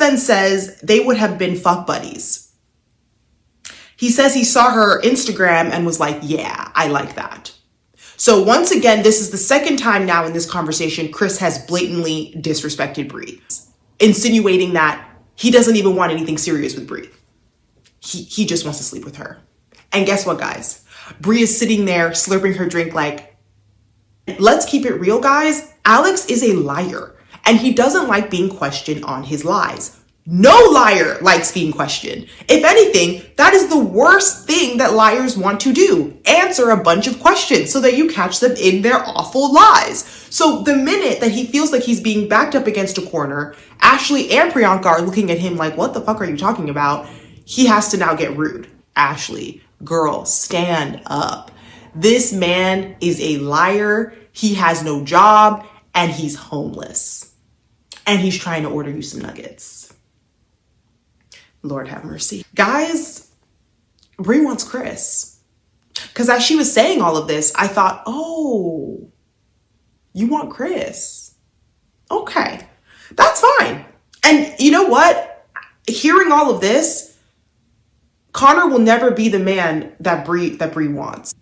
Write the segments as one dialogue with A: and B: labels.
A: then says they would have been fuck buddies. He says he saw her Instagram and was like, yeah, I like that. So once again, this is the second time now in this conversation, Chris has blatantly disrespected Brie, insinuating that he doesn't even want anything serious with Brie. He just wants to sleep with her. And guess what, guys? Brie is sitting there slurping her drink like, let's keep it real, guys. Alex is a liar, and he doesn't like being questioned on his lies. No liar likes being questioned. If anything, that is the worst thing that liars want to do. Answer a bunch of questions so that you catch them in their awful lies. So the minute that he feels like he's being backed up against a corner, Ashley and Priyanka are looking at him like, what the fuck are you talking about? He has to now get rude. Ashley, girl, stand up. This man is a liar. He has no job and he's homeless. And he's trying to order you some nuggets. Lord have mercy. Guys, Brie wants Chris. Because as she was saying all of this, I thought, oh, you want Chris? Okay, that's fine. And you know what? Hearing all of this, Connor will never be the man that Brie wants.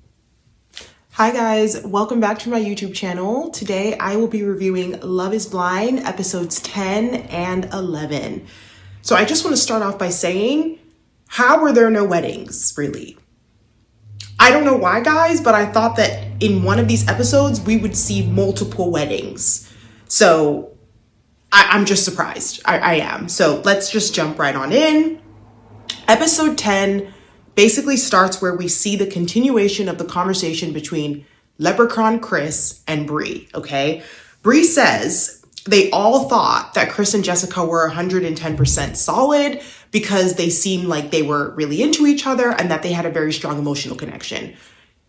A: Hi guys, welcome back to my YouTube channel. Today I will be reviewing Love is Blind episodes 10 and 11. So I just want to start off by saying, how were there no weddings, really? I don't know why, guys, but I thought that in one of these episodes, we would see multiple weddings. So I'm just surprised. I am. So let's just jump right on in. Episode 10 basically starts where we see the continuation of the conversation between Leprechaun Chris and Brie, okay? Brie says they all thought that Chris and Jessica were 110% solid because they seemed like they were really into each other and that they had a very strong emotional connection.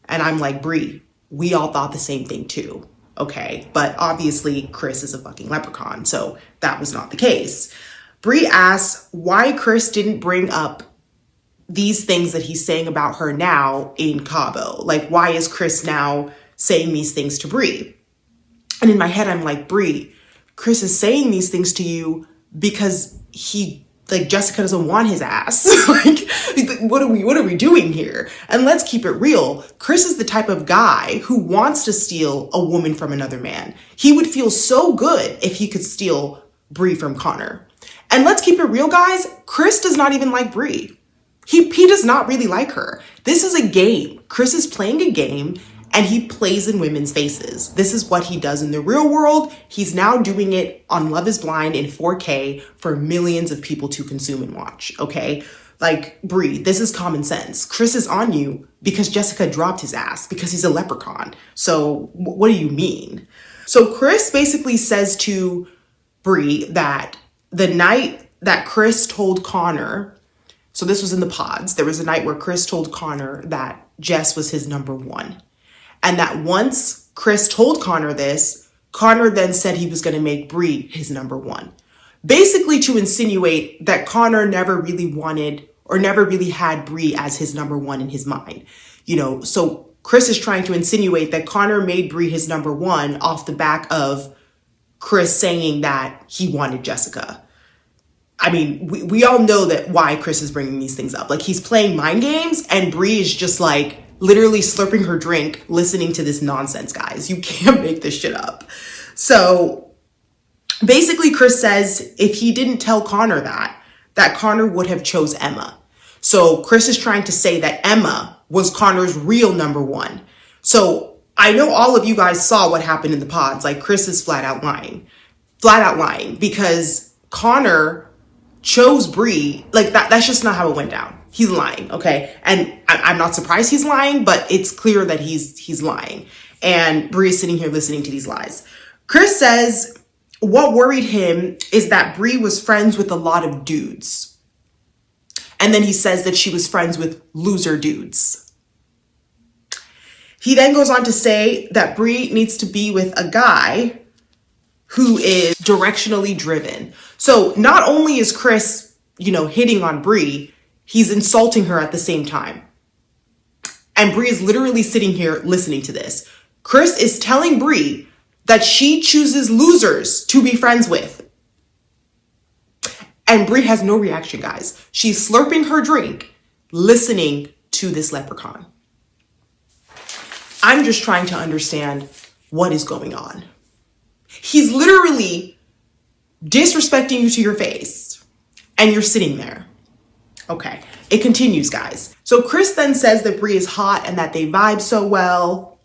A: And I'm like, Brie, we all thought the same thing too, okay? But obviously Chris is a fucking leprechaun, so that was not the case. Brie asks why Chris didn't bring up these things that he's saying about her now in Cabo. Like, why is Chris now saying these things to Brie? And in my head, I'm like, Brie, Chris is saying these things to you because Jessica doesn't want his ass. What are we doing here? And let's keep it real. Chris is the type of guy who wants to steal a woman from another man. He would feel so good if he could steal Brie from Connor. And let's keep it real, guys. Chris does not even like Brie. He does not really like her. This is a game. Chris is playing a game and he plays in women's faces. This is what he does in the real world. He's now doing it on Love is Blind in 4K for millions of people to consume and watch, okay? Like, Brie, this is common sense. Chris is on you because Jessica dropped his ass because he's a leprechaun. So what do you mean? So Chris basically says to Brie that the night that Chris told Connor, so this was in the pods, there was a night where Chris told Connor that Jess was his number one. And that once Chris told Connor this, Connor then said he was going to make Brie his number one. Basically to insinuate that Connor never really wanted or never really had Brie as his number one in his mind. You know, so Chris is trying to insinuate that Connor made Brie his number one off the back of Chris saying that he wanted Jessica. I mean, we all know that why Chris is bringing these things up. Like, he's playing mind games and Brie is just like literally slurping her drink, listening to this nonsense, guys. You can't make this shit up. So basically Chris says if he didn't tell Connor that Connor would have chose Emma. So Chris is trying to say that Emma was Connor's real number one. So I know all of you guys saw what happened in the pods. Like, Chris is flat out lying because Connor chose Brie. Like, that's just not how it went down. He's lying, okay? And I'm not surprised he's lying, but it's clear that he's lying. And Brie is sitting here listening to these lies. Chris says what worried him is that Brie was friends with a lot of dudes. And then he says that she was friends with loser dudes. He then goes on to say that Brie needs to be with a guy who is directionally driven. So not only is Chris, hitting on Brie, he's insulting her at the same time. And Brie is literally sitting here listening to this. Chris is telling Brie that she chooses losers to be friends with. And Brie has no reaction, guys. She's slurping her drink, listening to this leprechaun. I'm just trying to understand what is going on. He's literally disrespecting you to your face, and you're sitting there. Okay, it continues, guys. So Chris then says that Brie is hot and that they vibe so well.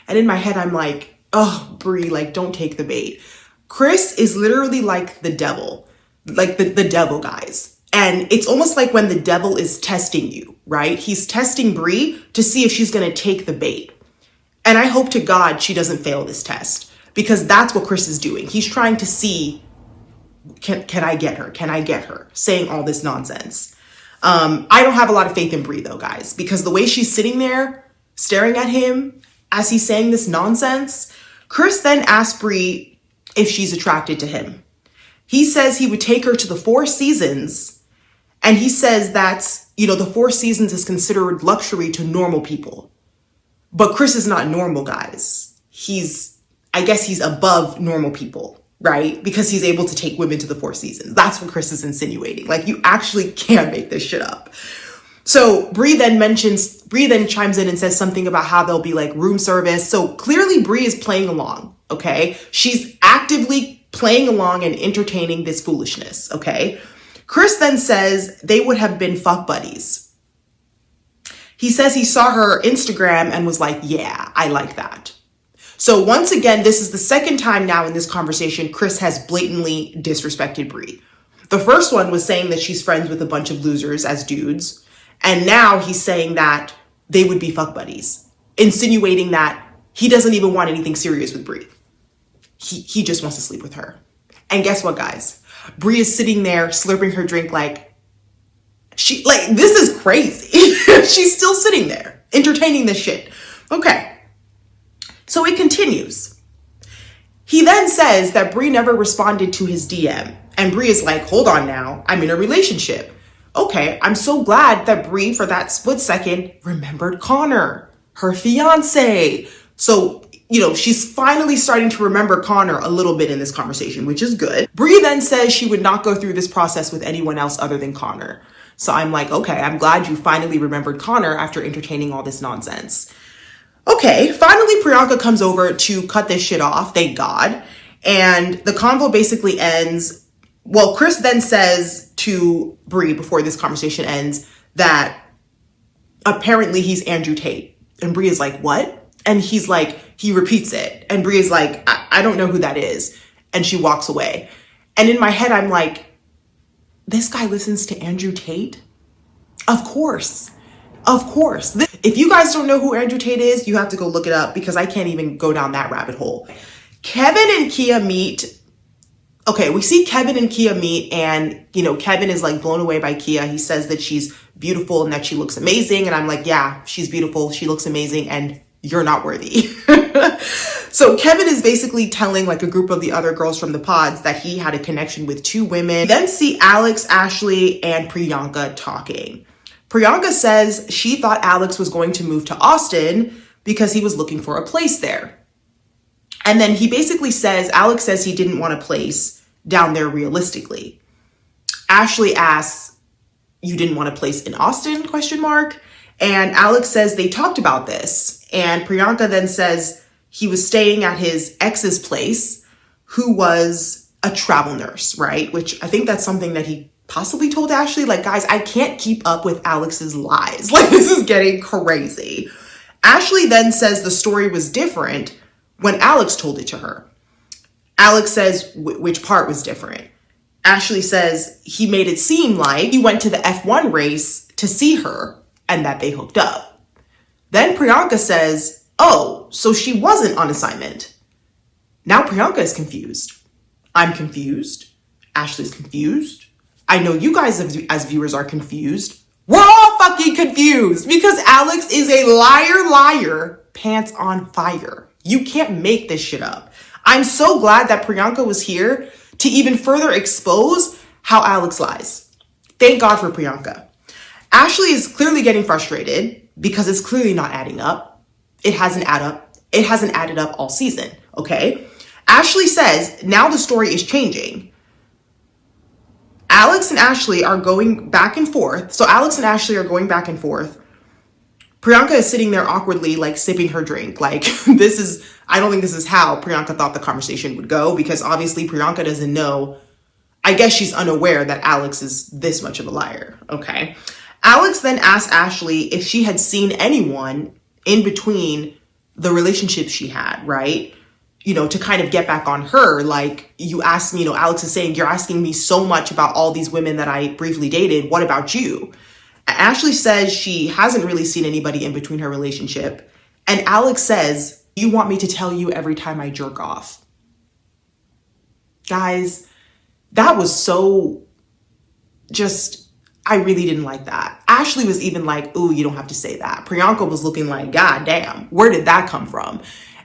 A: And in my head, I'm like, oh, Brie, like, don't take the bait. Chris is literally like the devil, like the devil, guys. And it's almost like when the devil is testing you, right? He's testing Brie to see if she's going to take the bait. And I hope to God she doesn't fail this test, because that's what Chris is doing. He's trying to see, can I get her? Can I get her? Saying all this nonsense. I don't have a lot of faith in Brie though, guys, because the way she's sitting there staring at him as he's saying this nonsense. Chris then asks Brie if she's attracted to him. He says he would take her to the Four Seasons, and he says that's, the Four Seasons is considered luxury to normal people. But Chris is not normal, guys. I guess he's above normal people, right? Because he's able to take women to the Four Seasons. That's what Chris is insinuating. Like, you actually can't make this shit up. So Brie then chimes in and says something about how there'll be like room service. So clearly Brie is playing along, okay? She's actively playing along and entertaining this foolishness, okay? Chris then says they would have been fuck buddies. He says he saw her Instagram and was like, yeah, I like that. So once again, this is the second time now in this conversation, Chris has blatantly disrespected Brie. The first one was saying that she's friends with a bunch of losers as dudes. And now he's saying that they would be fuck buddies, insinuating that he doesn't even want anything serious with Brie. He just wants to sleep with her. And guess what, guys? Brie is sitting there slurping her drink this is crazy. She's still sitting there entertaining this shit. Okay. So it continues. He then says that Brie never responded to his DM. And Brie is like, hold on now, I'm in a relationship. Okay, I'm so glad that Brie, for that split second, remembered Connor, her fiance. So, she's finally starting to remember Connor a little bit in this conversation, which is good. Brie then says she would not go through this process with anyone else other than Connor. So I'm like, okay, I'm glad you finally remembered Connor after entertaining all this nonsense. Okay, finally Priyanka comes over to cut this shit off, thank God. And the convo basically ends. Well, Chris then says to Brie before this conversation ends that apparently he's Andrew Tate. And Brie is like, what? And he repeats it. And Brie is like, I don't know who that is. And she walks away. And in my head, I'm like, this guy listens to Andrew Tate? Of course. Of course. If you guys don't know who Andrew Tate is, you have to go look it up, because I can't even go down that rabbit hole. Kevin and Kia meet. Okay, we see Kevin and Kia meet, and, Kevin is like blown away by Kia. He says that she's beautiful and that she looks amazing. And I'm like, yeah, she's beautiful. She looks amazing. And you're not worthy. So Kevin is basically telling like a group of the other girls from the pods that he had a connection with two women. We then see Alex, Ashley, and Priyanka talking. Priyanka says she thought Alex was going to move to Austin because he was looking for a place there. And then he basically says, Alex says he didn't want a place down there realistically. Ashley asks, you didn't want a place in Austin, ? And Alex says they talked about this. And Priyanka then says he was staying at his ex's place, who was a travel nurse, right? Which I think that's something that he possibly told Ashley. Like, guys, I can't keep up with Alex's lies. Like, this is getting crazy. Ashley then says the story was different when Alex told it to her. Alex says which part was different. Ashley says he made it seem like he went to the F1 race to see her and that they hooked up. Then Priyanka says, oh, so she wasn't on assignment. Now Priyanka is confused. I'm confused. Ashley's confused. I know you guys as viewers are confused. We're all fucking confused because Alex is a liar, pants on fire. You can't make this shit up. I'm so glad that Priyanka was here to even further expose how Alex lies. Thank God for Priyanka. Ashley is clearly getting frustrated because it's clearly not adding up. It hasn't added up all season, okay? Ashley says now the story is changing. Alex and Ashley are going back and forth. So Alex and Ashley are going back and forth. Priyanka is sitting there awkwardly, like sipping her drink. Like I don't think this is how Priyanka thought the conversation would go, because obviously Priyanka doesn't know. I guess she's unaware that Alex is this much of a liar. Okay. Alex then asked Ashley if she had seen anyone in between the relationships she had, right? To kind of get back on her. Like, you asked me, Alex is saying, you're asking me so much about all these women that I briefly dated. What about you? Ashley says she hasn't really seen anybody in between her relationship. And Alex says, you want me to tell you every time I jerk off? Guys, that was so I really didn't like that. Ashley was even like, ooh, you don't have to say that. Priyanka was looking like, God damn, where did that come from?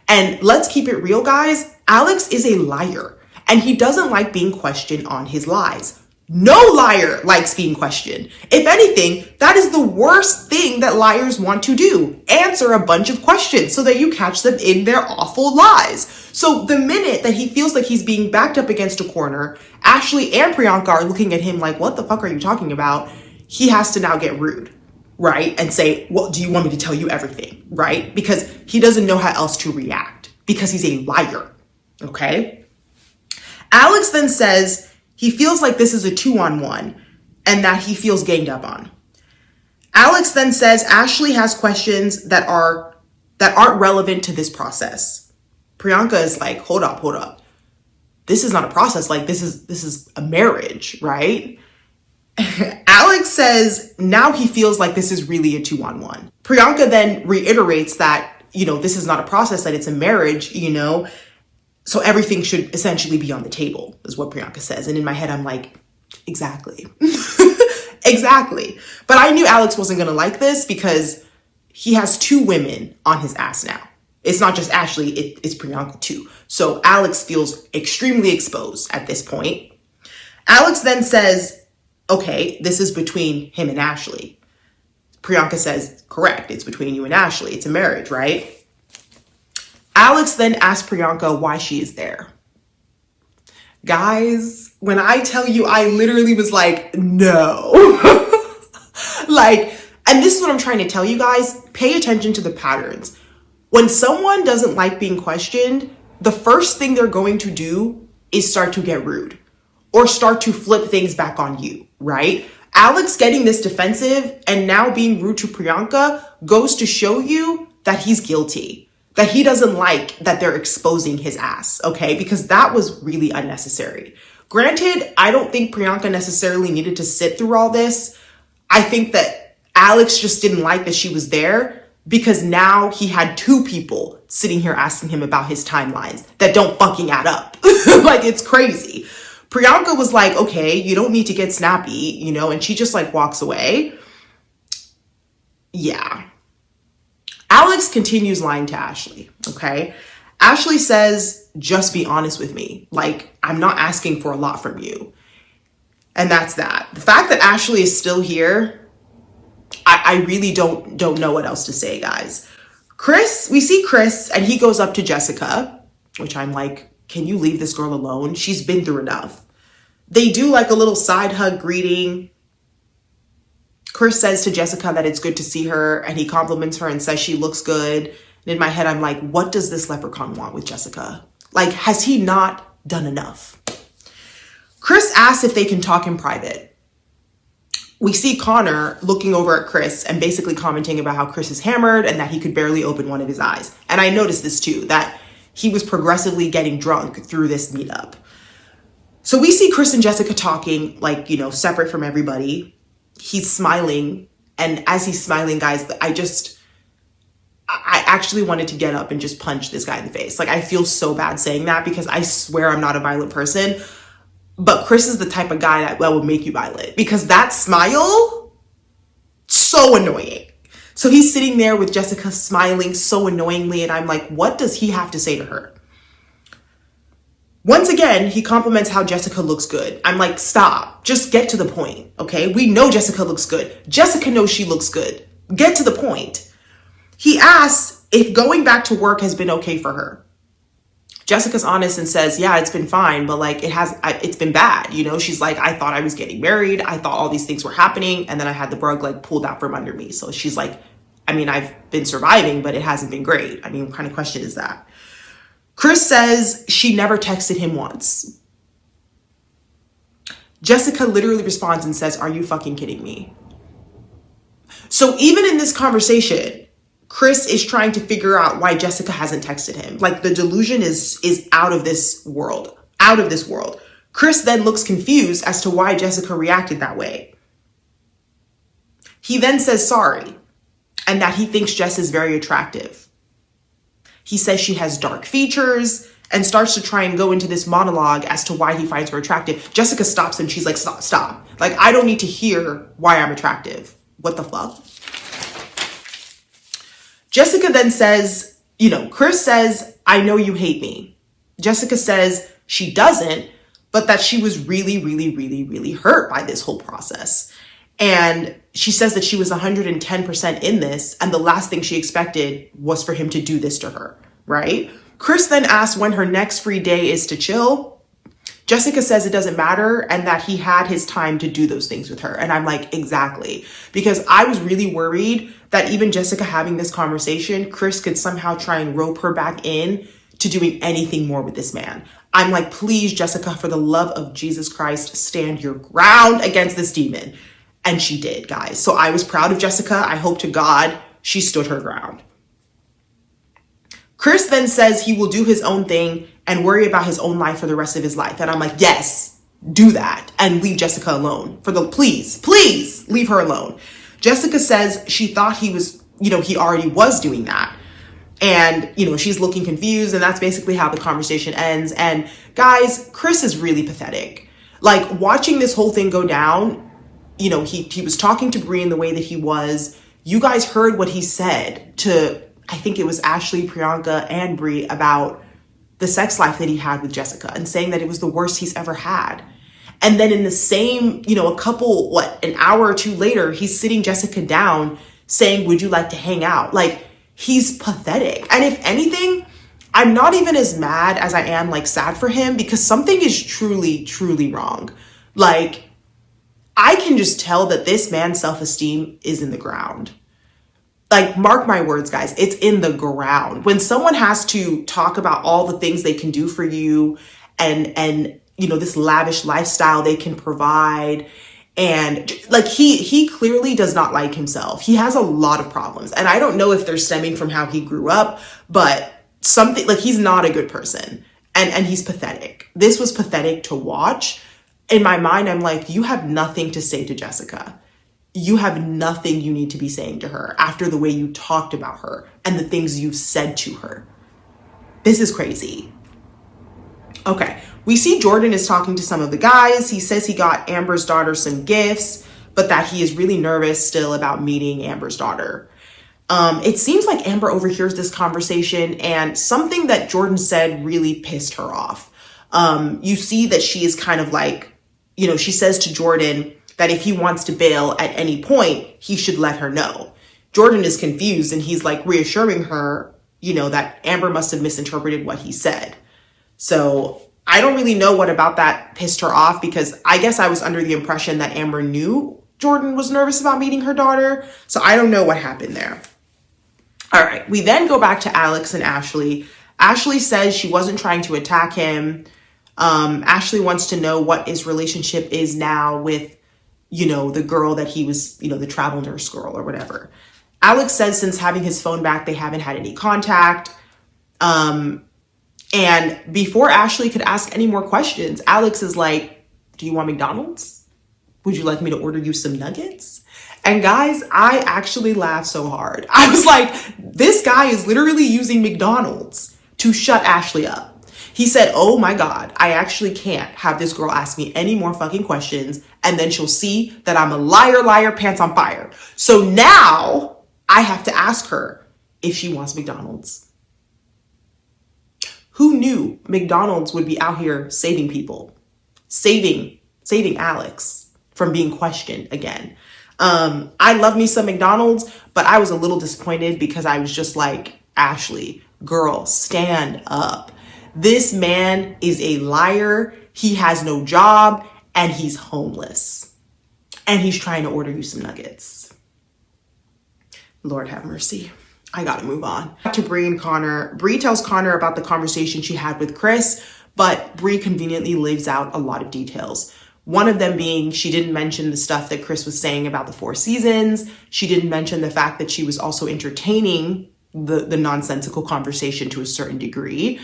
A: And let's keep it real, guys. Alex is a liar, and he doesn't like being questioned on his lies. No liar likes being questioned. If anything, that is the worst thing that liars want to do. Answer a bunch of questions so that you catch them in their awful lies. So the minute that he feels like he's being backed up against a corner, Ashley and Priyanka are looking at him like, what the fuck are you talking about? He has to now get rude, right? And say, well, do you want me to tell you everything, right? Because he doesn't know how else to react because he's a liar, okay? Alex then says he feels like this is a 2-on-1 and that he feels ganged up on. Alex then says Ashley has questions that aren't relevant to this process. Priyanka is like, hold up. This is not a process. Like, this is a marriage, right? Alex says now he feels like this is really a 2-on-1. Priyanka then reiterates that, this is not a process, that it's a marriage, so everything should essentially be on the table, is what Priyanka says. And in my head, I'm like, exactly. Exactly. But I knew Alex wasn't going to like this because he has 2 women on his ass now. It's not just Ashley, it's Priyanka too. So Alex feels extremely exposed at this point. Alex then says, okay, this is between him and Ashley. Priyanka says, correct, it's between you and Ashley. It's a marriage, right? Alex then asks Priyanka why she is there. Guys, when I tell you, I literally was like, no. And this is what I'm trying to tell you guys. Pay attention to the patterns. When someone doesn't like being questioned, the first thing they're going to do is start to get rude or start to flip things back on you, right? Alex getting this defensive and now being rude to Priyanka goes to show you that he's guilty, that he doesn't like that they're exposing his ass, okay? Because that was really unnecessary. Granted, I don't think Priyanka necessarily needed to sit through all this. I think that Alex just didn't like that she was there because now he had 2 people sitting here asking him about his timelines that don't fucking add up. Like, it's crazy. Priyanka was like, okay, you don't need to get snappy, and she just like walks away. Yeah. Alex continues lying to Ashley, okay? Ashley says, just be honest with me. Like, I'm not asking for a lot from you. And that's that. The fact that Ashley is still here, I really don't know what else to say, guys. We see Chris, and he goes up to Jessica, which I'm like, can you leave this girl alone? She's been through enough. They do like a little side hug greeting. Chris says to Jessica that it's good to see her, and he compliments her and says she looks good. And in my head, I'm like, what does this leprechaun want with Jessica? Like, has he not done enough? Chris asks if they can talk in private. We see Connor looking over at Chris and basically commenting about how Chris is hammered and that he could barely open one of his eyes. And I noticed this too, that he was progressively getting drunk through this meetup. So we see Chris and Jessica talking, like, separate from everybody. He's smiling. And as he's smiling, guys, I actually wanted to get up and just punch this guy in the face. Like, I feel so bad saying that because I swear I'm not a violent person. But Chris is the type of guy that would make you violent because that smile, so annoying. So he's sitting there with Jessica smiling so annoyingly. And I'm like, what does he have to say to her? Once again, he compliments how Jessica looks good. I'm like, stop. Just get to the point, okay? We know Jessica looks good. Jessica knows she looks good. Get to the point. He asks if going back to work has been okay for her. Jessica's honest and says, yeah, it's been fine, but like it's been bad. You know, she's like, I thought I was getting married. I thought all these things were happening. And then I had the rug like pulled out from under me. So she's like, I mean, I've been surviving, but it hasn't been great. I mean, what kind of question is that? Chris says she never texted him once. Jessica literally responds and says, are you fucking kidding me? So even in this conversation, Chris is trying to figure out why Jessica hasn't texted him. Like the delusion is out of this world, out of this world. Chris then looks confused as to why Jessica reacted that way. He then says sorry and that he thinks Jess is very attractive. He says she has dark features and starts to try and go into this monologue as to why he finds her attractive. Jessica stops him. She's like, stop. Like, I don't need to hear why I'm attractive. What the fuck? Jessica then says, you know, Chris says, I know you hate me. Jessica says she doesn't, but that she was really, really, really, really hurt by this whole process. And she says that she was 110% in this. And the last thing she expected was for him to do this to her, right? Chris then asks when her next free day is to chill. Jessica says it doesn't matter and that he had his time to do those things with her. And I'm like, exactly. Because I was really worried that even Jessica having this conversation, Chris could somehow try and rope her back in to doing anything more with this man. I'm like, please, Jessica, for the love of Jesus Christ, stand your ground against this demon. And she did, guys. So I was proud of Jessica. I hope to God she stood her ground. Chris then says he will do his own thing and worry about his own life for the rest of his life. And I'm like, yes, do that and leave Jessica alone. Please leave her alone. Jessica says she thought he was, you know, he already was doing that. And, you know, she's looking confused. And that's basically how the conversation ends. And guys, Chris is really pathetic. Like watching this whole thing go down, you know, he was talking to Bri in the way that he was. You guys heard what he said to, I think it was Ashley, Priyanka, and Bri about the sex life that he had with Jessica and saying that it was the worst he's ever had. And then in the same, you know, an hour or two later, he's sitting Jessica down saying, would you like to hang out? Like, he's pathetic. And if anything, I'm not even as mad as I am like sad for him because something is truly, truly wrong. Like, I can just tell that this man's self-esteem is in the ground. Like, mark my words, guys, it's in the ground. When someone has to talk about all the things they can do for you and you know, this lavish lifestyle they can provide. And like, he clearly does not like himself. He has a lot of problems. And I don't know if they're stemming from how he grew up, but something like he's not a good person and he's pathetic. This was pathetic to watch. In my mind, I'm like, you have nothing to say to Jessica. You have nothing you need to be saying to her after the way you talked about her and the things you've said to her. This is crazy. Okay, we see Jordan is talking to some of the guys. He says he got Amber's daughter some gifts, but that he is really nervous still about meeting Amber's daughter. It seems like Amber overhears this conversation and something that Jordan said really pissed her off. You see that she is kind of like, you know, she says to Jordan that if he wants to bail at any point, he should let her know. Jordan is confused and he's like reassuring her, you know, that Amber must have misinterpreted what he said. So I don't really know what about that pissed her off because I guess I was under the impression that Amber knew Jordan was nervous about meeting her daughter. So I don't know what happened there. All right, we then go back to Alex and Ashley. Ashley says she wasn't trying to attack him. Ashley wants to know what his relationship is now with, you know, the girl that he was, you know, the travel nurse girl or whatever. Alex says since having his phone back, they haven't had any contact. And before Ashley could ask any more questions, Alex is like, do you want McDonald's? Would you like me to order you some nuggets? And guys, I actually laughed so hard. I was like, this guy is literally using McDonald's to shut Ashley up. He said, oh my God, I actually can't have this girl ask me any more fucking questions. And then she'll see that I'm a liar, pants on fire. So now I have to ask her if she wants McDonald's. Who knew McDonald's would be out here saving people, saving Alex from being questioned again? I love me some McDonald's, but I was a little disappointed because I was just like, Ashley, girl, stand up. This man is a liar. He has no job and he's homeless. And he's trying to order you some nuggets. Lord have mercy. I gotta move on. Back to Bri and Connor. Bri tells Connor about the conversation she had with Chris, but Bri conveniently leaves out a lot of details. One of them being she didn't mention the stuff that Chris was saying about the 4 seasons. She didn't mention the fact that she was also entertaining the nonsensical conversation to a certain degree.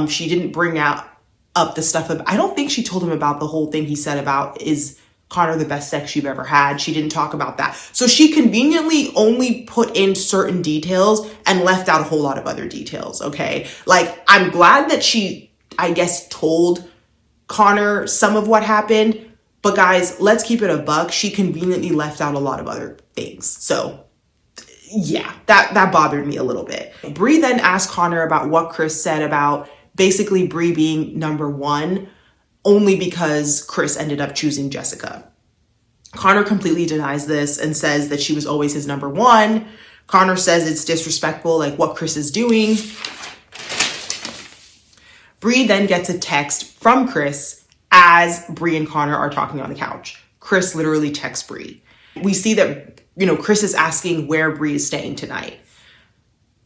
A: She didn't bring up the stuff of, I don't think she told him about the whole thing he said about, is Connor the best sex you've ever had? She didn't talk about that. So she conveniently only put in certain details and left out a whole lot of other details, okay? Like, I'm glad that she, I guess, told Connor some of what happened, but guys, let's keep it a buck. She conveniently left out a lot of other things. So yeah, that bothered me a little bit. Bri then asked Connor about what Chris said about basically Bri being number 1 only because Chris ended up choosing Jessica. Connor completely denies this and says that she was always his number 1. Connor says it's disrespectful, like what Chris is doing. Bri then gets a text from Chris as Bri and Connor are talking on the couch. Chris literally texts Bri. We see that, Chris is asking where Bri is staying tonight.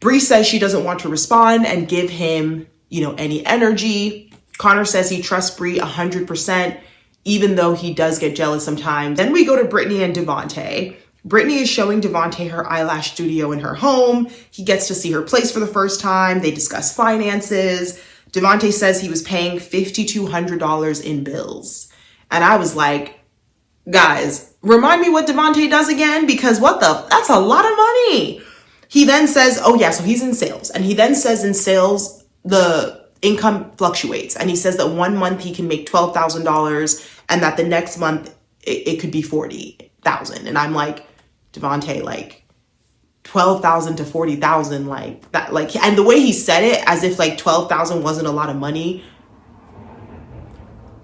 A: Bri says she doesn't want to respond and give him, any energy. Connor says he trusts Bri 100%, even though he does get jealous sometimes. Then we go to Brittany and Devontae. Brittany is showing Devontae her eyelash studio in her home. He gets to see her place for the first time. They discuss finances. Devontae says he was paying $5,200 in bills. And I was like, guys, remind me what Devontae does again, because that's a lot of money. He then says, oh yeah, so he's in sales. And he then says in sales, the income fluctuates. And he says that 1 month he can make $12,000 and that the next month it could be $40,000. And I'm like, Devontae, like 12,000 to 40,000, like that, like, and the way he said it as if like 12,000 wasn't a lot of money.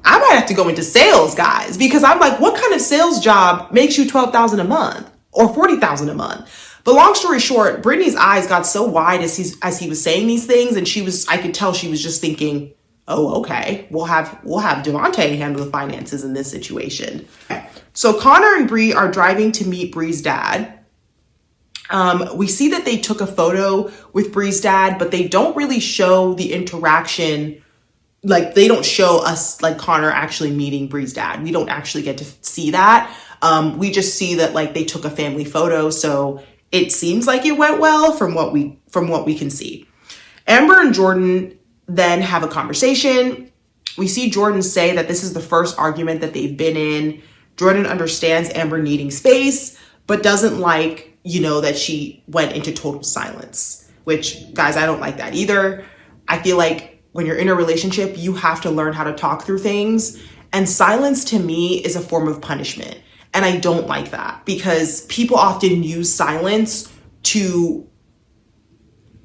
A: I might have to go into sales, guys, because I'm like, what kind of sales job makes you 12,000 a month or 40,000 a month? But long story short, Brittany's eyes got so wide as he was saying these things, and I could tell she was just thinking, oh, okay, we'll have Devontae handle the finances in this situation. Okay. So Connor and Bri are driving to meet Bri's dad. We see that they took a photo with Bri's dad, but they don't really show the interaction. Like, they don't show us, like, Connor actually meeting Bri's dad. We don't actually get to see that. We just see that, like, they took a family photo. So it seems like it went well from what we can see. Amber and Jordan then have a conversation. We see Jordan say that this is the first argument that they've been in. Jordan understands Amber needing space, but doesn't like, that she went into total silence, which, guys, I don't like that either. I feel like when you're in a relationship, you have to learn how to talk through things. And silence to me is a form of punishment. And I don't like that, because people often use silence to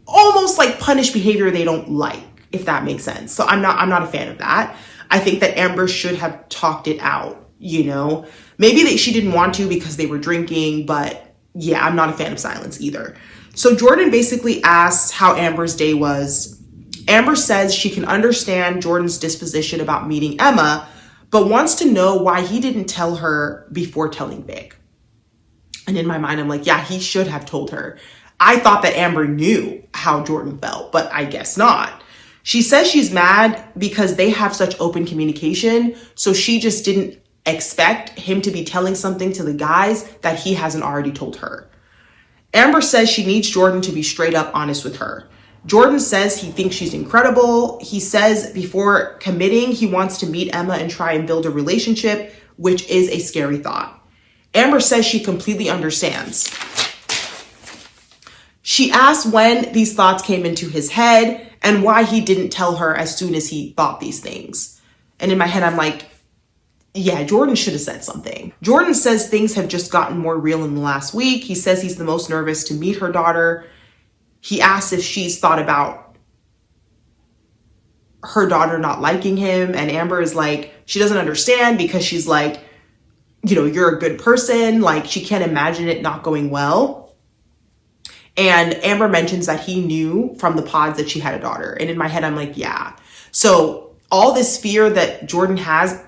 A: almost like punish behavior they don't like, if that makes sense. So I'm not a fan of that. I think that Amber should have talked it out, Maybe she didn't want to because they were drinking, but yeah, I'm not a fan of silence either. So Jordan basically asks how Amber's day was. Amber says she can understand Jordan's disposition about meeting Emma, but wants to know why he didn't tell her before telling Vic. And in my mind, I'm like, yeah, he should have told her. I thought that Amber knew how Jordan felt, but I guess not. She says she's mad because they have such open communication, so she just didn't expect him to be telling something to the guys that he hasn't already told her. Amber says she needs Jordan to be straight up honest with her. Jordan says he thinks she's incredible. He says before committing, he wants to meet Emma and try and build a relationship, which is a scary thought. Amber says she completely understands. She asks when these thoughts came into his head and why he didn't tell her as soon as he thought these things. And in my head, I'm like, yeah, Jordan should have said something. Jordan says things have just gotten more real in the last week. He says he's the most nervous to meet her daughter. He asks if she's thought about her daughter not liking him. And Amber is like, she doesn't understand because she's like, you're a good person. Like, she can't imagine it not going well. And Amber mentions that he knew from the pods that she had a daughter. And in my head, I'm like, yeah. So all this fear that Jordan has,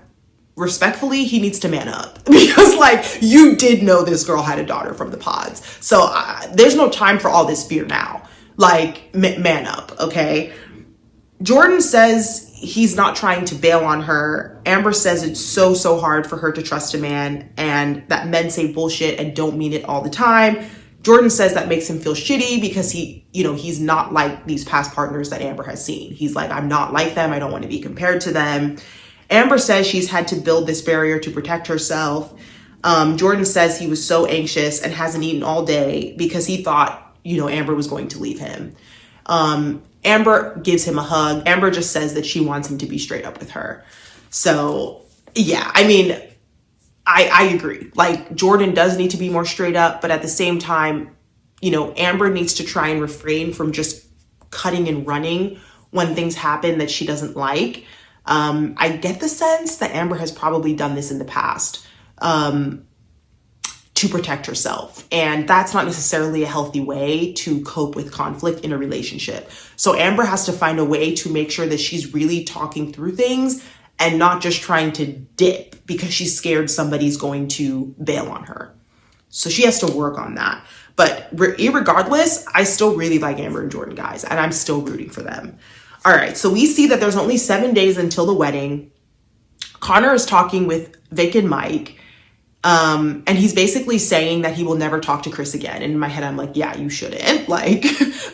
A: respectfully, he needs to man up because like you did know this girl had a daughter from the pods. So there's no time for all this fear now. Like man up, okay? Jordan says he's not trying to bail on her. Amber says it's so hard for her to trust a man and that men say bullshit and don't mean it all the time. Jordan says that makes him feel shitty because he's not like these past partners that Amber has seen. He's like, I'm not like them. I don't want to be compared to them. Amber says she's had to build this barrier to protect herself. Jordan says he was so anxious and hasn't eaten all day because he thought, Amber was going to leave him. Amber gives him a hug. Amber just says that she wants him to be straight up with her. So yeah, I mean, I agree. Like Jordan does need to be more straight up, but at the same time, Amber needs to try and refrain from just cutting and running when things happen that she doesn't like. I get the sense that Amber has probably done this in the past to protect herself. And that's not necessarily a healthy way to cope with conflict in a relationship. So Amber has to find a way to make sure that she's really talking through things and not just trying to dip because she's scared somebody's going to bail on her. So she has to work on that. But irregardless, I still really like Amber and Jordan, guys, and I'm still rooting for them. All right, so we see that there's only 7 days until the wedding. Connor is talking with Vic and Mike, and he's basically saying that he will never talk to Chris again. And in my head, I'm like, yeah, you shouldn't. Like,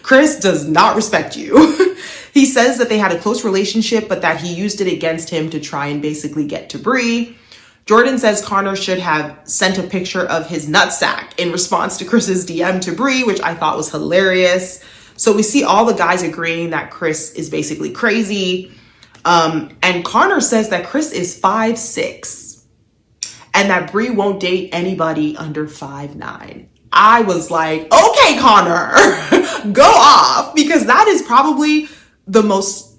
A: Chris does not respect you. He says that they had a close relationship, but that he used it against him to try and basically get to Bree. Jordan says Connor should have sent a picture of his nutsack in response to Chris's DM to Bree, which I thought was hilarious. So we see all the guys agreeing that Chris is basically crazy. And Connor says that Chris is 5'6" and that Bree won't date anybody under 5'9". I was like, okay, Connor, go off, because that is probably the most,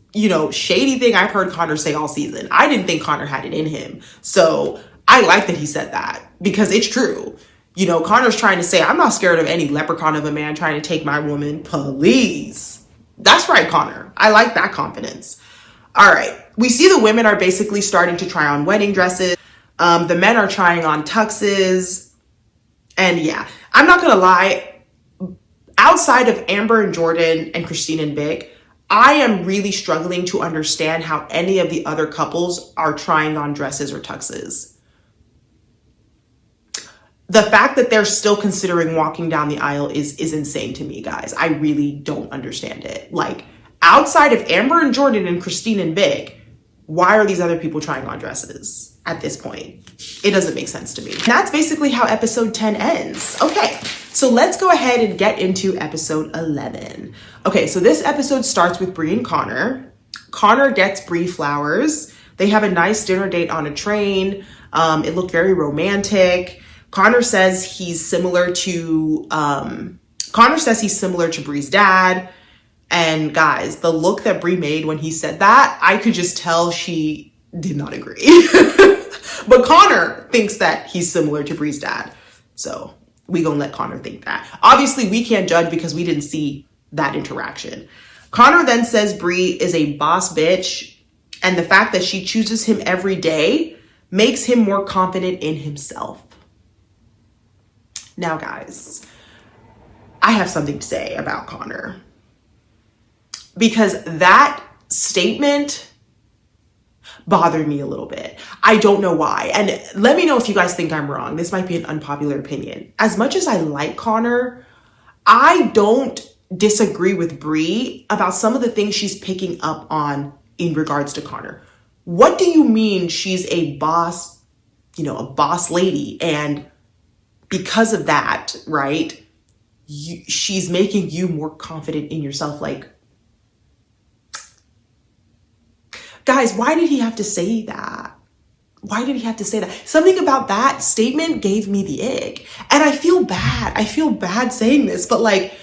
A: shady thing I've heard Connor say all season. I didn't think Connor had it in him. So I like that he said that because it's true. Connor's trying to say, I'm not scared of any leprechaun of a man trying to take my woman. Please. That's right, Connor. I like that confidence. All right. We see the women are basically starting to try on wedding dresses. The men are trying on tuxes. And yeah, I'm not going to lie. Outside of Amber and Jordan and Christine and Vic, I am really struggling to understand how any of the other couples are trying on dresses or tuxes. The fact that they're still considering walking down the aisle is insane to me, guys. I really don't understand it. Like, outside of Amber and Jordan and Christine and Vic, why are these other people trying on dresses at this point? It doesn't make sense to me. And that's basically how episode 10 ends. Okay, so let's go ahead and get into episode 11. Okay, so this episode starts with Bree and Connor. Connor gets Bree flowers. They have a nice dinner date on a train. It looked very romantic. Connor says he's similar to Bree's dad. And guys, the look that Bree made when he said that, I could just tell she did not agree. But Connor thinks that he's similar to Bree's dad. So we gonna let Connor think that. Obviously, we can't judge because we didn't see that interaction. Connor then says Bree is a boss bitch, and the fact that she chooses him every day makes him more confident in himself. Now, guys, I have something to say about Connor. Because that statement bothered me a little bit. I don't know why. And let me know if you guys think I'm wrong. This might be an unpopular opinion. As much as I like Connor, I don't disagree with Bree about some of the things she's picking up on in regards to Connor. What do you mean she's a boss, a boss lady? And because of that, right, she's making you more confident in yourself. Like, guys, why did he have to say that? Why did he have to say that? Something about that statement gave me the ick. And I feel bad. I feel bad saying this, but like,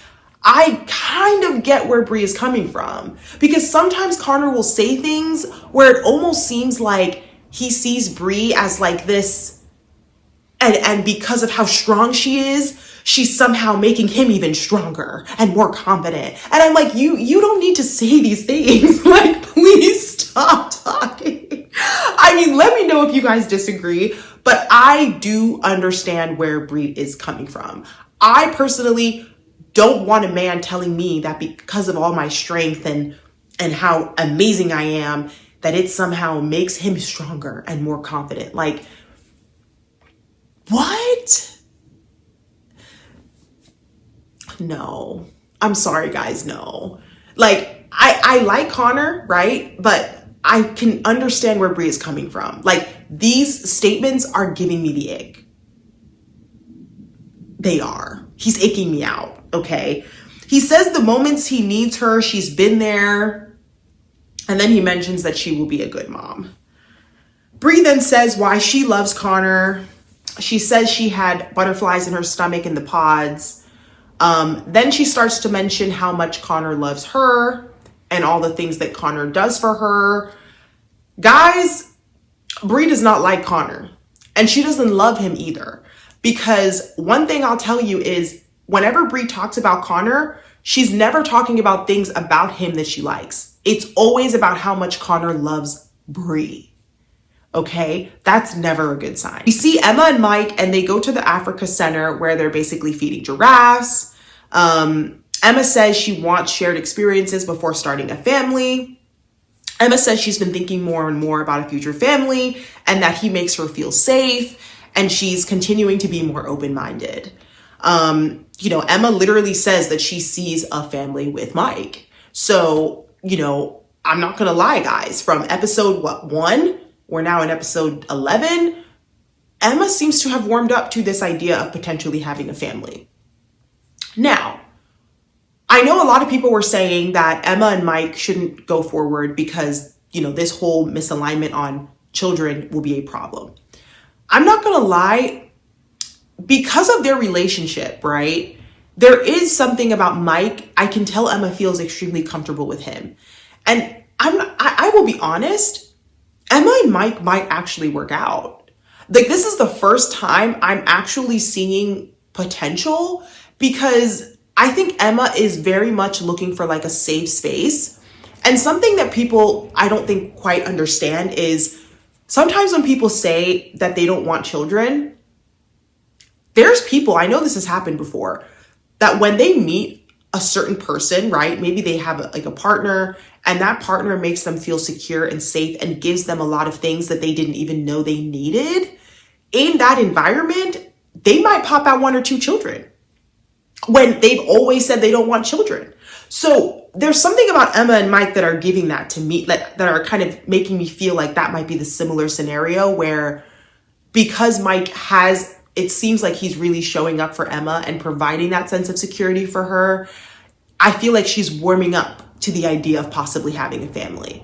A: I kind of get where Bree is coming from. Because sometimes Connor will say things where it almost seems like he sees Bree as like this, and because of how strong she is, she's somehow making him even stronger and more confident. And I'm like, you don't need to say these things. Like, please stop talking. I mean, let me know if you guys disagree, but I do understand where Brie is coming from. I personally don't want a man telling me that because of all my strength and how amazing I am, that it somehow makes him stronger and more confident. Like, what? No, I'm sorry, guys. No, like I like Connor, right? But I can understand where Brie is coming from. Like, these statements are giving me the ick. They are. He's aching me out. Okay. He says the moments he needs her, she's been there. And then he mentions that she will be a good mom. Brie then says why she loves Connor. She says she had butterflies in her stomach in the pods. Then she starts to mention how much Connor loves her and all the things that Connor does for her. Guys, Brie does not like Connor, and she doesn't love him either. Because one thing I'll tell you is whenever Brie talks about Connor, she's never talking about things about him that she likes. It's always about how much Connor loves Brie. Okay, that's never a good sign. We see Emma and Mike, and they go to the Africa Center where they're basically feeding giraffes. Emma says she wants shared experiences before starting a family. Emma says she's been thinking more and more about a future family and that he makes her feel safe, and she's continuing to be more open-minded. Emma literally says that she sees a family with Mike. So, I'm not going to lie, guys, from episode 1, we're now in episode 11, Emma seems to have warmed up to this idea of potentially having a family. Now, I know a lot of people were saying that Emma and Mike shouldn't go forward because, this whole misalignment on children will be a problem. I'm not going to lie, because of their relationship, right? There is something about Mike. I can tell Emma feels extremely comfortable with him. And I will be honest, Emma and Mike might actually work out. Like, this is the first time I'm actually seeing potential, because I think Emma is very much looking for like a safe space. And something that people, I don't think quite understand is sometimes when people say that they don't want children, there's people, I know this has happened before, that when they meet a certain person, right? Maybe they have a partner, and that partner makes them feel secure and safe and gives them a lot of things that they didn't even know they needed. In that environment, they might pop out 1 or 2 children when they've always said they don't want children. So there's something about Emma and Mike that are giving that to me, that are kind of making me feel like that might be the similar scenario where, because Mike has, it seems like he's really showing up for Emma and providing that sense of security for her, I feel like she's warming up to the idea of possibly having a family.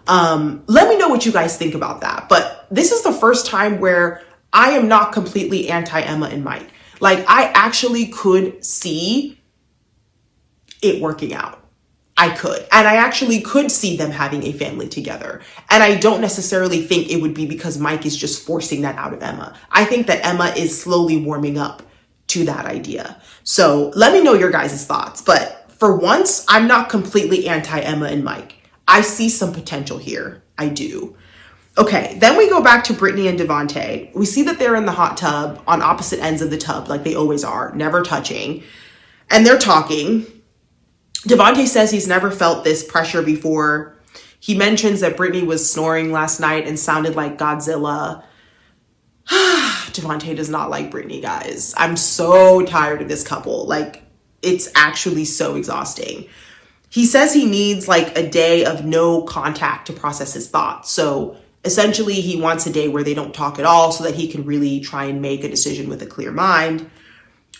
A: Let me know what you guys think about that. But this is the first time where I am not completely anti-Emma and Mike. Like, I actually could see it working out. I could. And I actually could see them having a family together. And I don't necessarily think it would be because Mike is just forcing that out of Emma. I think that Emma is slowly warming up to that idea. So let me know your guys' thoughts. But for once, I'm not completely anti-Emma and Mike. I see some potential here. I do. Okay, then we go back to Brittany and Devontae. We see that they're in the hot tub on opposite ends of the tub, like they always are, never touching. And they're talking. Devontae says he's never felt this pressure before. He mentions that Brittany was snoring last night and sounded like Godzilla. Devontae does not like Brittany, guys. I'm so tired of this couple. Like, it's actually so exhausting. He says he needs like a day of no contact to process his thoughts. So essentially, he wants a day where they don't talk at all so that he can really try and make a decision with a clear mind.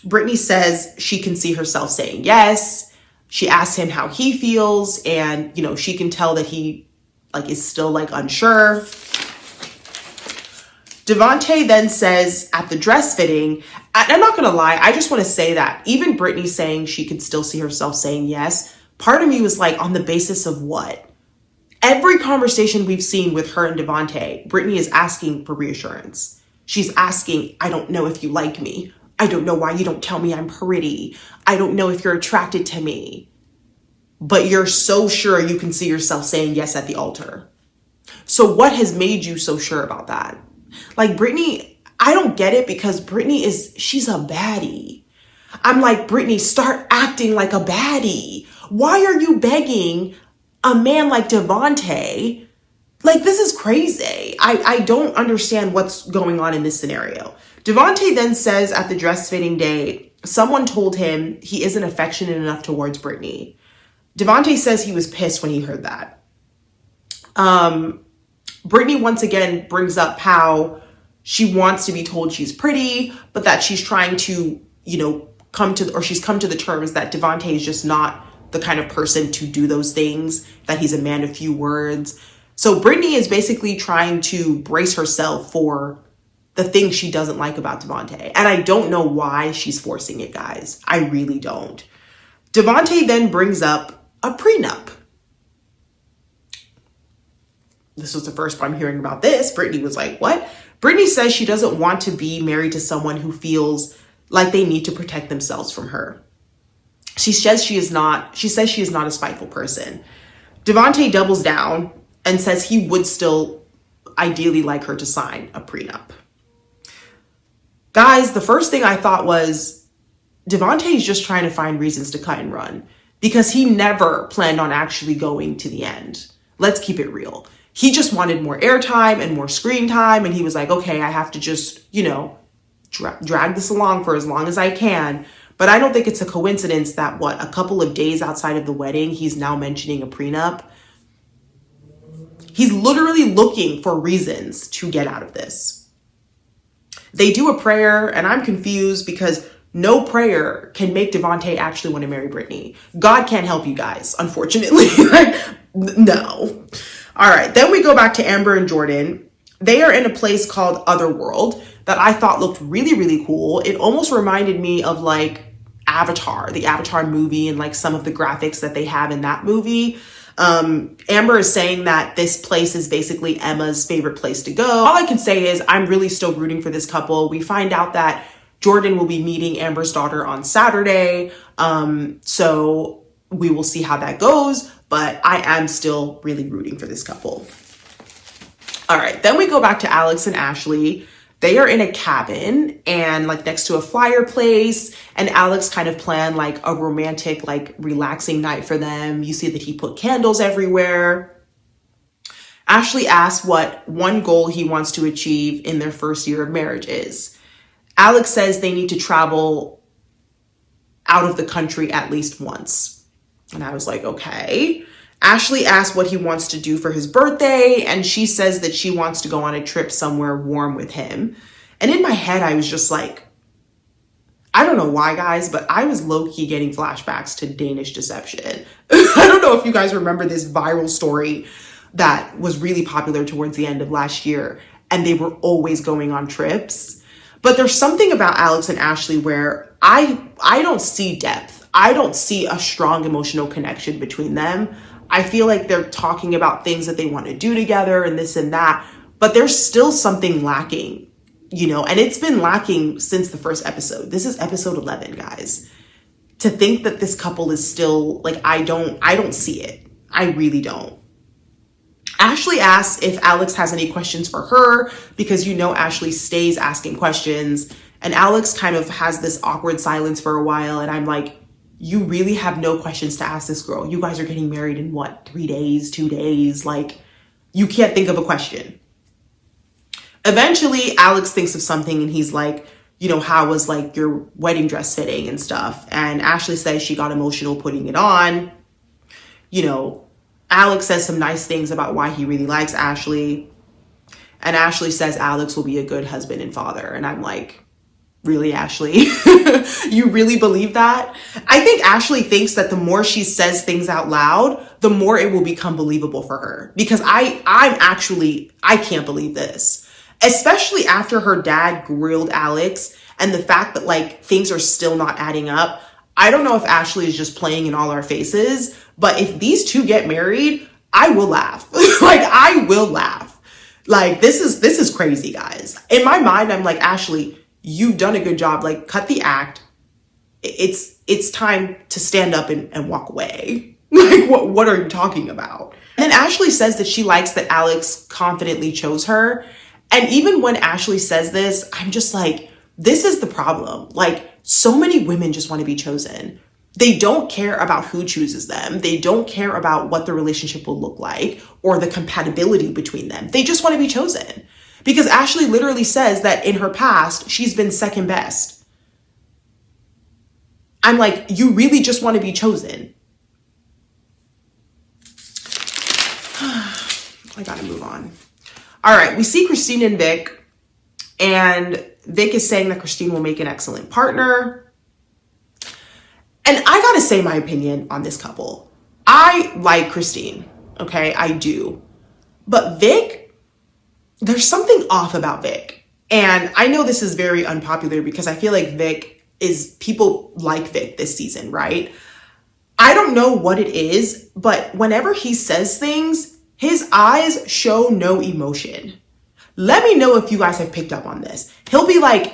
A: Brittany says she can see herself saying yes. She asks him how he feels, and, she can tell that he is still unsure. Devontae then says at the dress fitting, I'm not going to lie, I just want to say that even Brittany saying she could still see herself saying yes, part of me was like, on the basis of what? Every conversation we've seen with her and Devontae, Brittany is asking for reassurance. She's asking, I don't know if you like me. I don't know why you don't tell me I'm pretty. I don't know if you're attracted to me. But you're so sure you can see yourself saying yes at the altar. So what has made you so sure about that? Like Brittany, I don't get it, because Brittany she's a baddie. I'm like, Brittany, start acting like a baddie. Why are you begging a man like Devontae? Like, this is crazy. I don't understand what's going on in this scenario. Devontae then says at the dress fitting day, someone told him he isn't affectionate enough towards Brittany. Devontae says he was pissed when he heard that. Brittany once again brings up how she wants to be told she's pretty, but that she's trying to, she's come to the terms that Devontae is just not the kind of person to do those things, that he's a man of few words. So Brittany is basically trying to brace herself for the things she doesn't like about Devontae. And I don't know why she's forcing it, guys. I really don't. Devontae then brings up a prenup. This was the first time I'm hearing about this. Brittany was like, what? Brittany says she doesn't want to be married to someone who feels like they need to protect themselves from her. She says she is not a spiteful person. Devontae doubles down and says he would still ideally like her to sign a prenup. Guys, the first thing I thought was Devontae is just trying to find reasons to cut and run, because he never planned on actually going to the end. Let's keep it real. He just wanted more airtime and more screen time. And he was like, okay, I have to just, drag this along for as long as I can. But I don't think it's a coincidence that a couple of days outside of the wedding, he's now mentioning a prenup. He's literally looking for reasons to get out of this. They do a prayer, and I'm confused because no prayer can make Devontae actually want to marry Brittany. God can't help you guys, unfortunately. No. All right, then we go back to Amber and Jordan. They are in a place called Otherworld that I thought looked really, really cool. It almost reminded me of like Avatar, the Avatar movie, and like some of the graphics that they have in that movie. Amber is saying that this place is basically Emma's favorite place to go. All I can say is I'm really still rooting for this couple. We find out that Jordan will be meeting Amber's daughter on Saturday. So we will see how that goes, but I am still really rooting for this couple. All right, then we go back to Alex and Ashley. They are in a cabin and like next to a fireplace, and Alex kind of planned like a romantic, like relaxing night for them. You see that he put candles everywhere. Ashley asks what one goal he wants to achieve in their first year of marriage is. Alex says they need to travel out of the country at least once. And I was like, okay. Ashley asks what he wants to do for his birthday, and she says that she wants to go on a trip somewhere warm with him. And in my head, I was just like, I don't know why, guys, but I was low-key getting flashbacks to Danish Deception. I don't know if you guys remember this viral story that was really popular towards the end of last year, and they were always going on trips. But there's something about Alex and Ashley where I don't see depth. I don't see a strong emotional connection between them. I feel like they're talking about things that they want to do together and this and that, but there's still something lacking, and it's been lacking since the first episode. This is episode 11, guys. To think that this couple is still like, I don't see it. I really don't. Ashley asks if Alex has any questions for her, because Ashley stays asking questions, and Alex kind of has this awkward silence for a while, and I'm like, you really have no questions to ask this girl. You guys are getting married in 3 days, 2 days? Like, you can't think of a question. Eventually, Alex thinks of something and he's like, how was like your wedding dress fitting and stuff? And Ashley says she got emotional putting it on. Alex says some nice things about why he really likes Ashley. And Ashley says Alex will be a good husband and father. And I'm like, really, Ashley? You really believe that? I think Ashley thinks that the more she says things out loud, the more it will become believable for her. Because I can't believe this. Especially after her dad grilled Alex and the fact that like things are still not adding up. I don't know if Ashley is just playing in all our faces, but if these two get married, I will laugh. Like, I will laugh. Like, this is crazy, guys. In my mind, I'm like, Ashley, you've done a good job. Like, cut the act. It's time to stand up and walk away. Like, what are you talking about? And then Ashley says that she likes that Alex confidently chose her. And even when Ashley says this, I'm just like, this is the problem. Like, so many women just want to be chosen. They don't care about who chooses them. They don't care about what the relationship will look like or the compatibility between them. They just want to be chosen. Because Ashley literally says that in her past, she's been second best. I'm like, you really just want to be chosen. I gotta move on. All right, we see Christine and Vic, and Vic is saying that Christine will make an excellent partner. And I gotta say my opinion on this couple. I like Christine, okay? I do. But Vic, there's something off about Vic. And I know this is very unpopular because I feel like people like Vic this season, right? I don't know what it is, but whenever he says things, his eyes show no emotion. Let me know if you guys have picked up on this. He'll be like,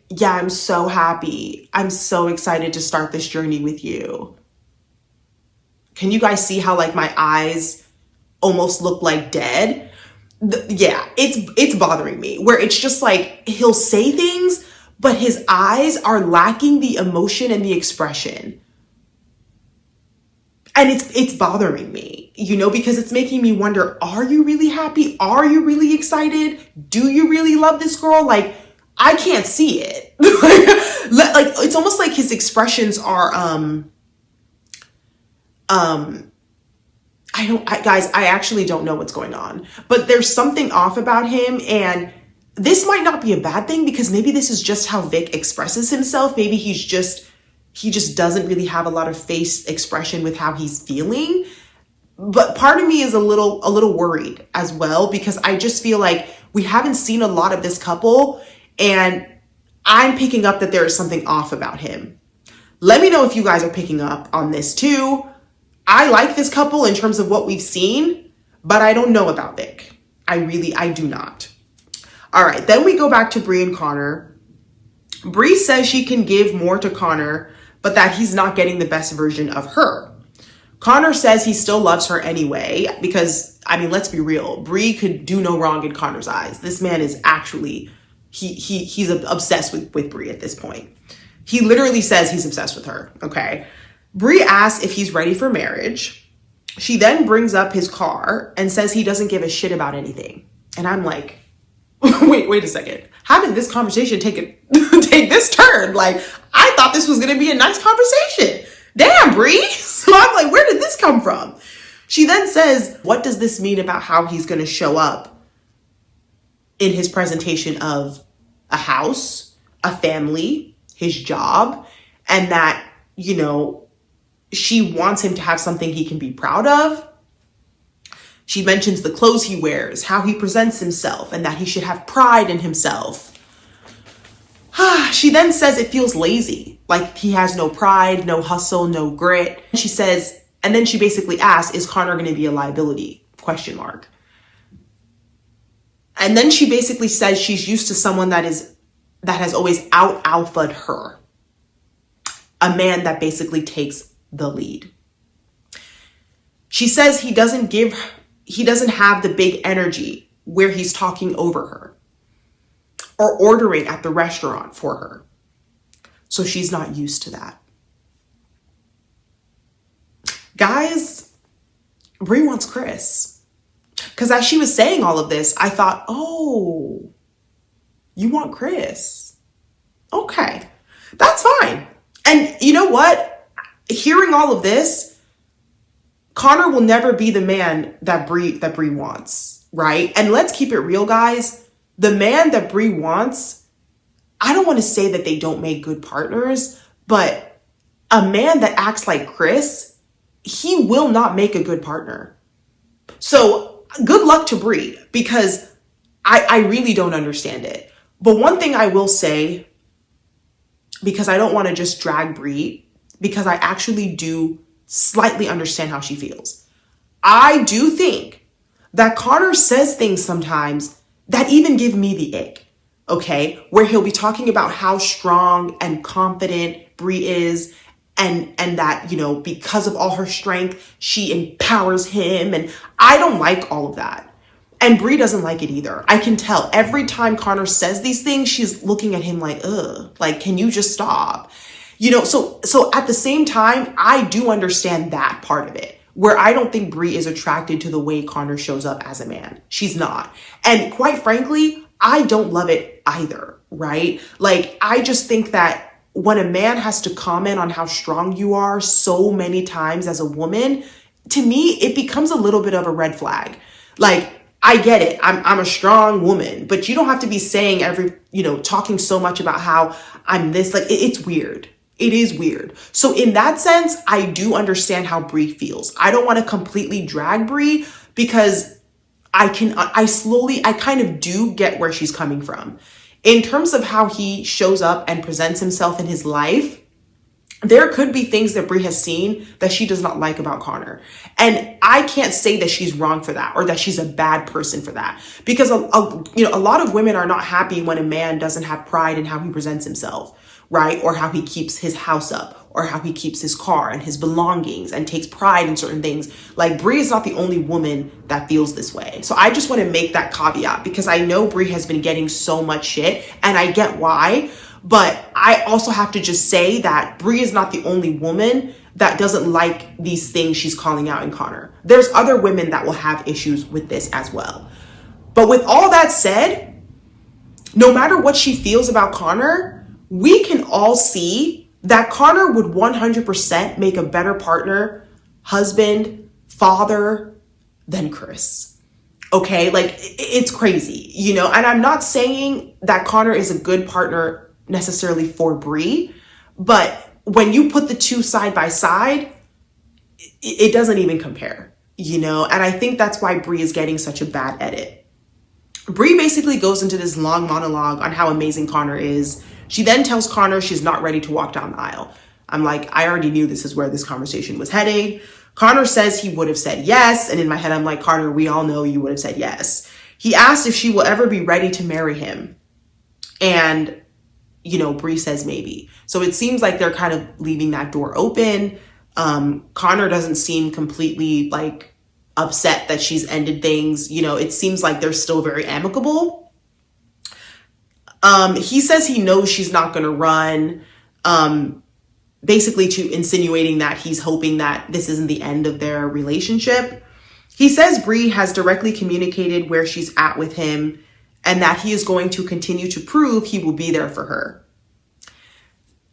A: yeah, I'm so happy. I'm so excited to start this journey with you. Can you guys see how like my eyes almost look like dead? Yeah, it's bothering me where it's just like he'll say things, but his eyes are lacking the emotion and the expression. And it's bothering me, because it's making me wonder, are you really happy? Are you really excited? Do you really love this girl? Like, I can't see it. Like, it's almost like his expressions are, guys, I actually don't know what's going on, but there's something off about him. And this might not be a bad thing because maybe this is just how Vic expresses himself. Maybe he just doesn't really have a lot of face expression with how he's feeling. But part of me is a little worried as well, because I just feel like we haven't seen a lot of this couple, and I'm picking up that there is something off about him. Let me know if you guys are picking up on this too. I like this couple in terms of what we've seen, but I don't know about Vic. I do not. All right, then we go back to Bree and Connor. Bree says she can give more to Connor, but that he's not getting the best version of her. Connor says he still loves her anyway, because, let's be real. Bree could do no wrong in Connor's eyes. This man is actually, he's obsessed with Bree at this point. He literally says he's obsessed with her, okay? Bree asks if he's ready for marriage. She then brings up his car and says he doesn't give a shit about anything. And I'm like, wait a second. How did this conversation take this turn? Like, I thought this was going to be a nice conversation. Damn, Bree. So I'm like, where did this come from? She then says, what does this mean about how he's going to show up in his presentation of a house, a family, his job, and that, she wants him to have something he can be proud of. She mentions the clothes he wears, how he presents himself, and that he should have pride in himself. She then says it feels lazy, like he has no pride, no hustle, no grit. She says, and then she basically asks, is Connor going to be a liability? ? And then she basically says she's used to someone that has always out-alphaed her. A man that basically takes the lead. She says he doesn't have the big energy where he's talking over her or ordering at the restaurant for her. So she's not used to that. Guys, Bree wants Chris. Because as she was saying all of this, I thought, oh, you want Chris? Okay, that's fine. And you know what? Hearing all of this, Connor will never be the man that Bree wants, right? And let's keep it real, guys. The man that Bree wants, I don't want to say that they don't make good partners, but a man that acts like Chris, he will not make a good partner. So good luck to Bree, because I really don't understand it. But one thing I will say, because I don't want to just drag Bree, because I actually do slightly understand how she feels. I do think that Connor says things sometimes that even give me the ick. okay, where he'll be talking about how strong and confident Brie is, and that, you know, because of all her strength, she empowers him. And I don't like all of that. And Brie doesn't like it either. I can tell every time Connor says these things, she's looking at him like, ugh, like, can you just stop? You know, so at the same time, I do understand that part of it, where I don't think Brie is attracted to the way Connor shows up as a man. She's not. And quite frankly, I don't love it either, right? Like, I just think that when a man has to comment on how strong you are so many times as a woman, to me, it becomes a little bit of a red flag. Like, I get it. I'm a strong woman, but you don't have to be saying talking so much about how I'm this. Like, it's weird. It is weird. So in that sense, I do understand how Brie feels. I don't want to completely drag Brie, because I kind of do get where she's coming from. In terms of how he shows up and presents himself in his life, there could be things that Brie has seen that she does not like about Connor. And I can't say that she's wrong for that, or that she's a bad person for that. Because a lot of women are not happy when a man doesn't have pride in how he presents himself, right? Or how he keeps his house up, or how he keeps his car and his belongings and takes pride in certain things. Like, Brie is not the only woman that feels this way. So I just want to make that caveat, because I know Brie has been getting so much shit, and I get why. But I also have to just say that Brie is not the only woman that doesn't like these things she's calling out in Connor. There's other women that will have issues with this as well. But with all that said, no matter what she feels about Connor, we can all see that Connor would 100% make a better partner, husband, father than Chris. Okay, like, it's crazy, you know? And I'm not saying that Connor is a good partner necessarily for Brie, but when you put the two side by side, it doesn't even compare, you know? And I think that's why Brie is getting such a bad edit. Brie basically goes into this long monologue on how amazing Connor is. She then tells Connor she's not ready to walk down the aisle. I'm like, I already knew this is where this conversation was heading. Connor says he would have said yes. And in my head, I'm like, Connor, we all know you would have said yes. He asked if she will ever be ready to marry him. And, you know, Brie says maybe. So it seems like they're kind of leaving that door open. Connor doesn't seem completely like upset that she's ended things. You know, it seems like they're still very amicable. He says he knows she's not going to run, basically to insinuating that he's hoping that this isn't the end of their relationship. He says Brie has directly communicated where she's at with him, and that he is going to continue to prove he will be there for her.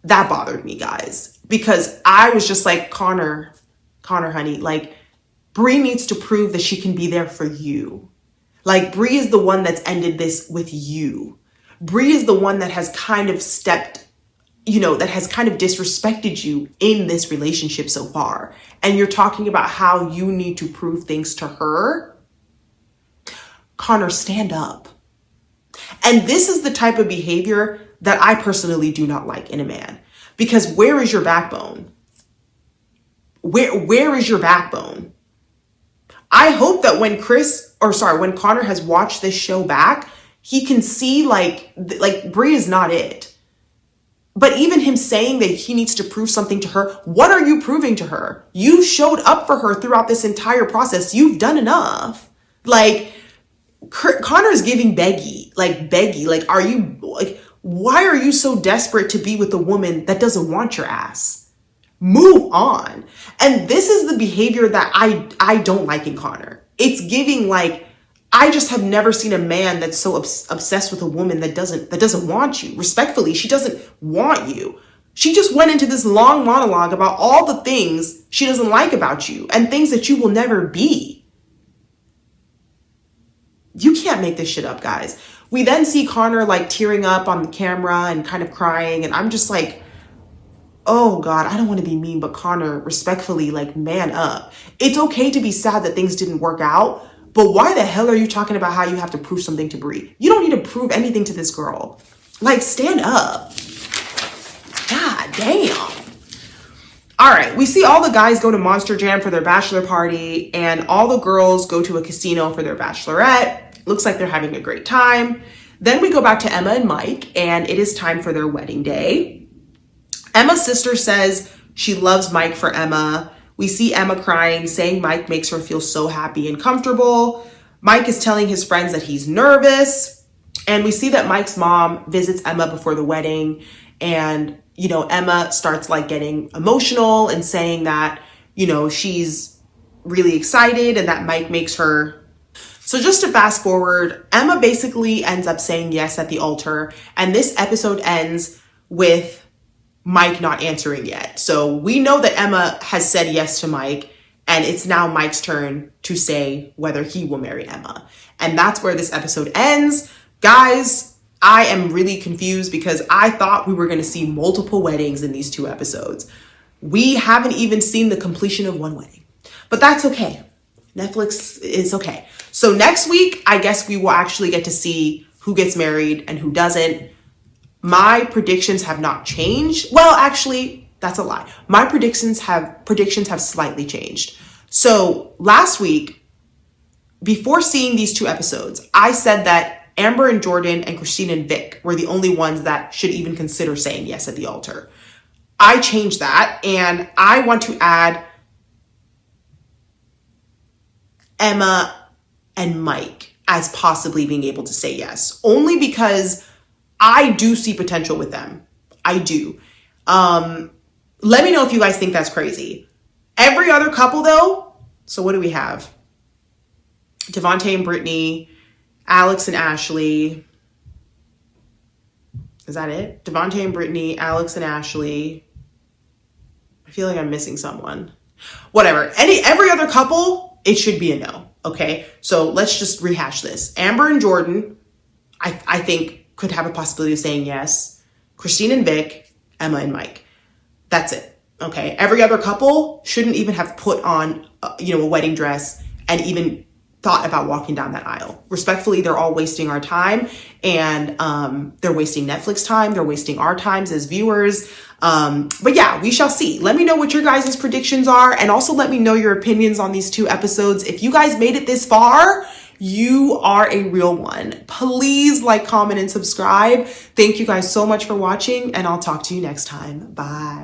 A: That bothered me, guys, because I was just like, Connor, honey, like, Brie needs to prove that she can be there for you. Like, Brie is the one that's ended this with you. Brie is the one that has kind of stepped, you know, that has kind of disrespected you in this relationship so far. And you're talking about how you need to prove things to her. Connor, stand up. And this is the type of behavior that I personally do not like in a man. Because where is your backbone? Where is your backbone? I hope that when Connor has watched this show back, he can see like Brie is not it. But even him saying that he needs to prove something to her, what are you proving to her? You showed up for her throughout this entire process. You've done enough. Like, Connor's giving beggy. Like, are you, like, why are you so desperate to be with a woman that doesn't want your ass? Move on. And this is the behavior that I don't like in Connor. It's giving like, I just have never seen a man that's so obsessed with a woman that doesn't want you. Respectfully, she doesn't want you. She just went into this long monologue about all the things she doesn't like about you and things that you will never be. You can't make this shit up, guys. We then see Connor like tearing up on the camera and kind of crying. And I'm just like, oh God, I don't want to be mean, but Connor, respectfully, like, man up. It's okay to be sad that things didn't work out, but why the hell are you talking about how you have to prove something to Brie? You don't need to prove anything to this girl. Like, stand up. God damn. All right, we see all the guys go to Monster Jam for their bachelor party, and all the girls go to a casino for their bachelorette. Looks like they're having a great time. Then we go back to Emma and Mike, and it is time for their wedding day. Emma's sister says she loves Mike for Emma. We see Emma crying, saying Mike makes her feel so happy and comfortable. Mike is telling his friends that he's nervous. And we see that Mike's mom visits Emma before the wedding. And, Emma starts like getting emotional and saying that, she's really excited and that Mike makes her. So just to fast forward, Emma basically ends up saying yes at the altar. And this episode ends with Mike not answering yet. So we know that Emma has said yes to Mike, and it's now Mike's turn to say whether he will marry Emma. And that's where this episode ends. Guys, I am really confused because I thought we were going to see multiple weddings in these 2 episodes. We haven't even seen the completion of one wedding, but that's okay. Netflix is okay. So next week, I guess we will actually get to see who gets married and who doesn't. My predictions have not changed. Well, actually, that's a lie. My predictions have slightly changed. So last week, before seeing these 2 episodes, I said that Amber and Jordan and Christine and Vic were the only ones that should even consider saying yes at the altar. I changed that, and I want to add Emma and Mike as possibly being able to say yes, only because I do see potential with them. I do. Let me know if you guys think that's crazy. Every other couple though, so what do we have? Devontae and Brittany, Alex and Ashley. Is that it? Devontae and Brittany, Alex and Ashley. I feel like I'm missing someone. Whatever. Every other couple, it should be a no. Okay. So let's just rehash this. Amber and Jordan, I think could have a possibility of saying yes. Christine and Vic, Emma and Mike. That's it. Okay. Every other couple shouldn't even have put on, a wedding dress and even thought about walking down that aisle. Respectfully, they're all wasting our time, and they're wasting Netflix time. They're wasting our times as viewers. But yeah, we shall see. Let me know what your guys' predictions are, and also let me know your opinions on these 2 episodes. If you guys made it this far, you are a real one. Please like, comment, and subscribe. Thank you guys so much for watching, and I'll talk to you next time. Bye.